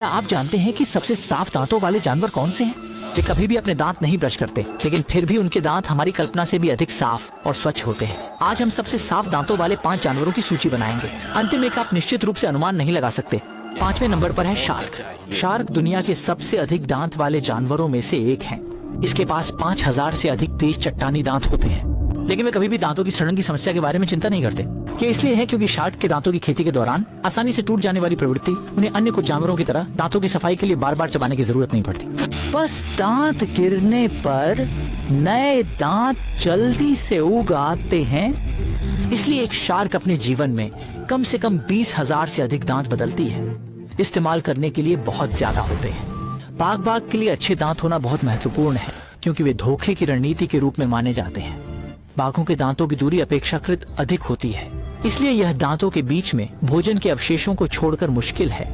आप जानते हैं कि सबसे साफ दांतों वाले जानवर कौन से हैं? वे कभी भी अपने दांत नहीं ब्रश करते, लेकिन फिर भी उनके दांत हमारी कल्पना से भी अधिक साफ और स्वच्छ होते हैं। आज हम सबसे साफ दांतों वाले 5 जानवरों की सूची बनाएंगे। अंतिम एक आप निश्चित रूप से अनुमान नहीं लगा सकते। 5वें नंबर पर है शार्क। शार्क दुनिया के सबसे अधिक दांत वाले जानवरों में से एक है। इसके पास 5000 से अधिक तेज चट्टानी दांत होते हैं, लेकिन वे कभी भी दांतों की सड़न की समस्या के बारे में चिंता नहीं करते। ये इसलिए है क्योंकि शार्क के दांतों की खेती के दौरान आसानी से टूट जाने वाली प्रवृत्ति उन्हें अन्य कुछ जानवरों की तरह दांतों की सफाई के लिए बार बार चबाने की जरूरत नहीं पड़ती। बस दांत गिरने पर नए दांत जल्दी से उग आते हैं। इसलिए एक शार्क अपने जीवन में कम से कम 20,000 से अधिक दांत बदलती है। इस्तेमाल करने के लिए बहुत ज्यादा होते हैं। बाघ के लिए अच्छे दांत होना बहुत महत्वपूर्ण है, क्योंकि वे धोखे की रणनीति के रूप में माने जाते हैं। बाघों के दांतों की दूरी अपेक्षाकृत अधिक होती है, इसलिए यह दांतों के बीच में भोजन के अवशेषों को छोड़कर मुश्किल है।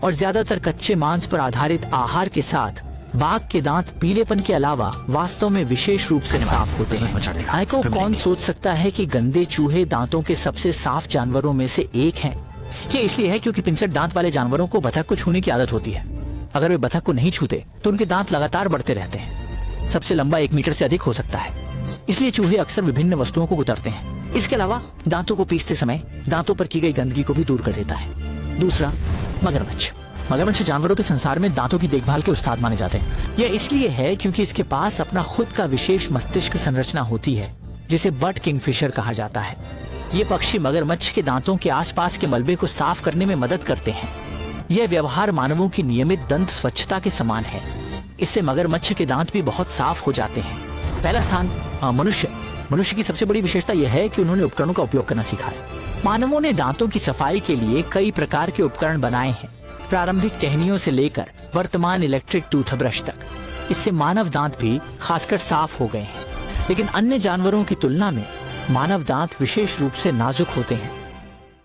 और ज्यादातर कच्चे मांस पर आधारित आहार के साथ बाघ के दांत पीलेपन के अलावा वास्तव में विशेष रूप से साफ होते हैं। आइको कौन सोच सकता है कि गंदे चूहे दांतों के सबसे साफ जानवरों में से एक हैं? ये इसलिए है क्योंकि पिंसठ दांत वाले जानवरों को बतख को छूने की आदत होती है। अगर वे बतख को नहीं छूते तो उनके दांत लगातार बढ़ते रहते हैं। सबसे लंबा 1 मीटर से अधिक हो सकता है, इसलिए चूहे अक्सर विभिन्न वस्तुओं को कुतरते हैं। इसके अलावा दांतों को पीसते समय दांतों पर की गई गंदगी को भी दूर कर देता है। दूसरा, मगरमच्छ। मगरमच्छ जानवरों के संसार में दांतों की देखभाल के उस्ताद माने जाते हैं। यह इसलिए है क्योंकि इसके पास अपना खुद का विशेष मस्तिष्क संरचना होती है, जिसे बर्ड किंगफिशर कहा जाता है। ये पक्षी मगरमच्छ के दांतों के आसपास के मलबे को साफ करने में मदद करते हैं। यह व्यवहार मानवों की नियमित दंत स्वच्छता के समान है। इससे मगरमच्छ के दांत भी बहुत साफ हो जाते हैं। पहला स्थान, मनुष्य की सबसे बड़ी विशेषता यह है कि उन्होंने उपकरणों का उपयोग करना सीखा है। मानवों ने दांतों की सफाई के लिए कई प्रकार के उपकरण बनाए हैं, प्रारंभिक टहनियों से लेकर वर्तमान इलेक्ट्रिक टूथब्रश तक। इससे मानव दांत भी खासकर साफ हो गए हैं। लेकिन अन्य जानवरों की तुलना में मानव दांत विशेष रूप से नाजुक होते हैं।